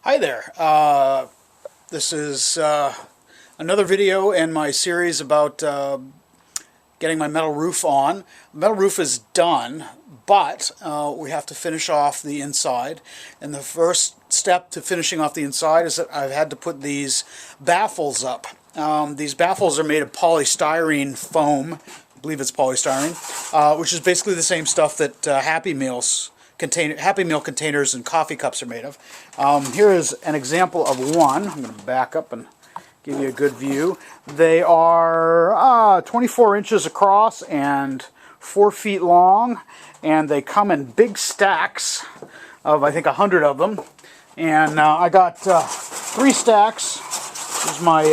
Hi there. This is another video in my series about getting my metal roof on. The metal roof is done, but we have to finish off the inside. And the first step to finishing off the inside is that I've had to put these baffles up. These baffles are made of polystyrene foam. I believe it's polystyrene, which is basically the same stuff that Happy Meal containers and coffee cups are made of. Here is an example of one. I'm going to back up and give you a good view. They are 24 inches across and 4 feet long, and they come in big stacks of, I think, 100 of them. And I got 3 stacks. This is my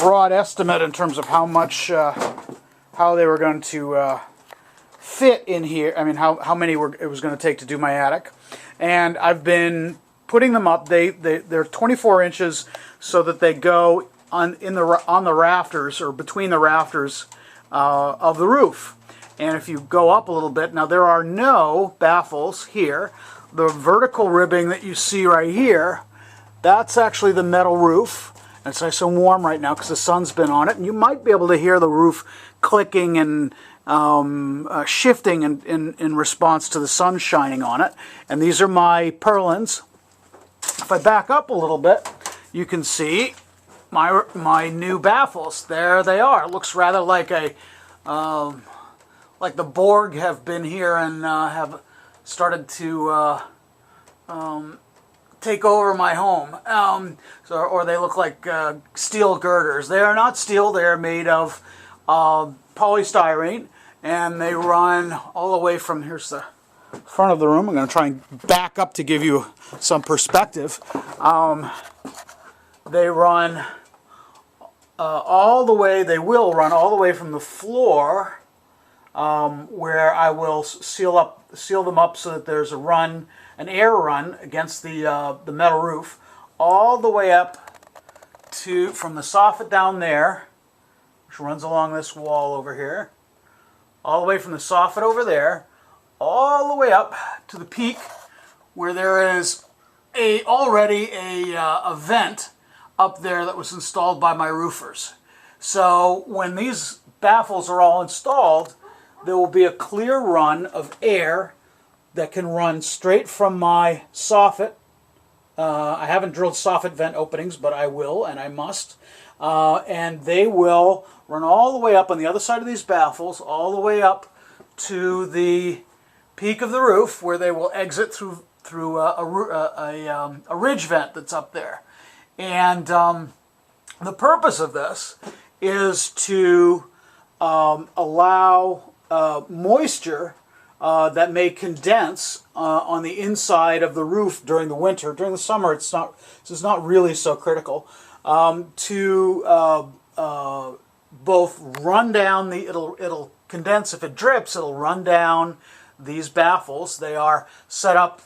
broad estimate in terms of how much, how they were going to fit in here. I mean, how many it was going to take to do my attic. And I've been putting them up. They're 24 inches so that they go on the rafters, or between the rafters of the roof. And if you go up a little bit, now there are no baffles here. The vertical ribbing that you see right here, that's actually the metal roof. It's nice and warm right now because the sun's been on it, and you might be able to hear the roof clicking and shifting in response to the sun shining on it. And these are my purlins. If I back up a little bit, you can see my new baffles. There they are. It looks rather like like the Borg have been here and have started to take over my home. Or they look like steel girders. They are not steel. They are made of polystyrene, and they run all the way from, here's the front of the room. I'm going to try and back up to give you some perspective. They run all the way, they will run all the way from the floor, where I will seal them up so that there's an air run against the metal roof, all the way up to, from the soffit down there, which runs along this wall over here, all the way from the soffit over there, all the way up to the peak where there is already a vent up there that was installed by my roofers. So when these baffles are all installed, there will be a clear run of air that can run straight from my soffit. I haven't drilled soffit vent openings, but I will, and I must. And they will run all the way up on the other side of these baffles, all the way up to the peak of the roof, where they will exit through a ridge vent that's up there. And the purpose of this is to allow moisture that may condense on the inside of the roof during the winter. During the summer, this is not really so critical. To both run down it'll condense. If it drips, it'll run down these baffles. They are set up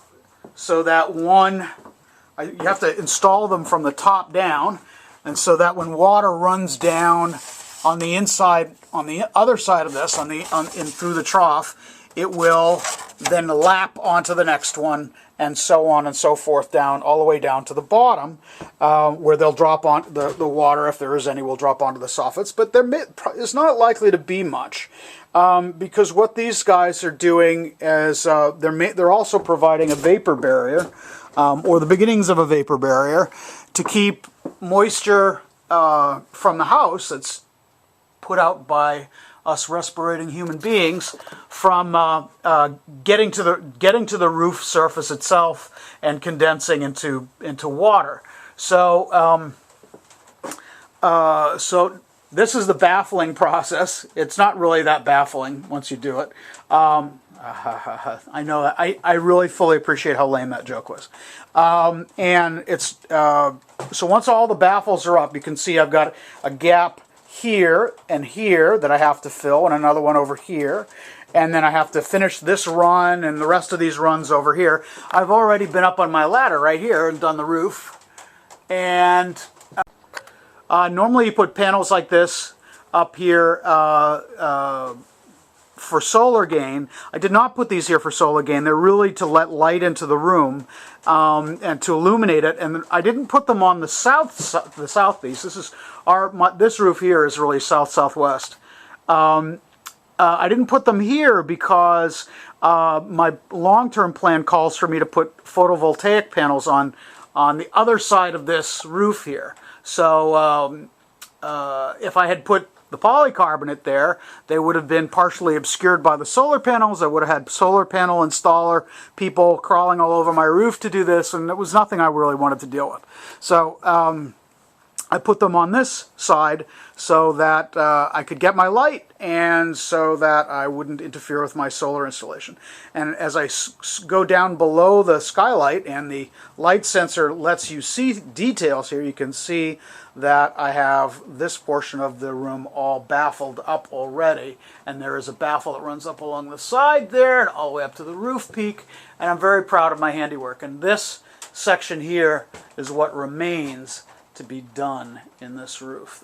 so that you have to install them from the top down, and so that when water runs down on the inside, on the other side of this, through the trough, it will then lap onto the next one, and so on and so forth, down all the way down to the bottom, where they'll drop on the water, if there is any, will drop onto the soffits. But there is not likely to be much, because what these guys are doing is they're also providing a vapor barrier, or the beginnings of a vapor barrier, to keep moisture from the house that's put out by us respirating human beings from getting to the roof surface itself and condensing into water. So so this is the baffling process. It's not really that baffling once you do it. I know that I really fully appreciate how lame that joke was. And it's so once all the baffles are up, you can see I've got a gap here and here that I have to fill, and another one over here, and then I have to finish this run and the rest of these runs over here. I've already been up on my ladder right here and done the roof, and normally you put panels like this up here for solar gain. I did not put these here for solar gain. They're really to let light into the room and to illuminate it. And I didn't put them on the south piece. This is this roof here is really south-southwest. I didn't put them here because my long-term plan calls for me to put photovoltaic panels on the other side of this roof here. So if I had put the polycarbonate there, they would have been partially obscured by the solar panels. I would have had solar panel installer people crawling all over my roof to do this, and it was nothing I really wanted to deal with. So I put them on this side so that I could get my light and so that I wouldn't interfere with my solar installation. And as I go down below the skylight and the light sensor lets you see details here, you can see that I have this portion of the room all baffled up already. And there is a baffle that runs up along the side there and all the way up to the roof peak. And I'm very proud of my handiwork. And this section here is what remains to be done in this roof.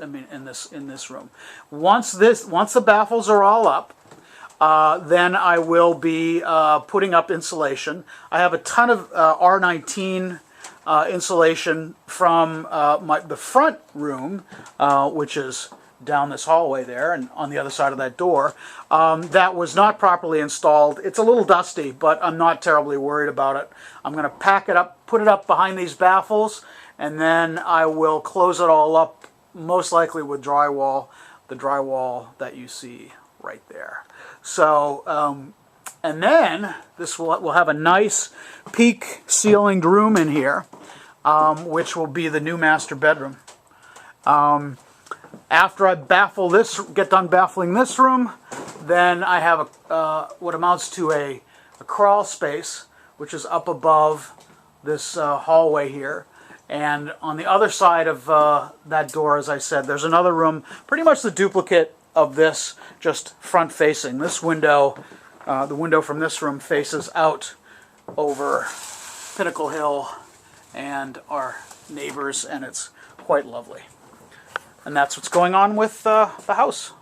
In this room. Once the baffles are all up, then I will be putting up insulation. I have a ton of R19 insulation from the front room, which is down this hallway there and on the other side of that door. That was not properly installed. It's a little dusty, but I'm not terribly worried about it. I'm going to pack it up, put it up behind these baffles, and then I will close it all up, most likely with drywall, the drywall that you see right there. So, and then this will have a nice peak ceilinged room in here, which will be the new master bedroom. After I baffle this, get done baffling this room, then I have what amounts to a crawl space, which is up above this hallway here. And on the other side of that door, as I said, there's another room, pretty much the duplicate of this, just front facing. This window, the window from this room faces out over Pinnacle Hill and our neighbors, and it's quite lovely. And that's what's going on with the house.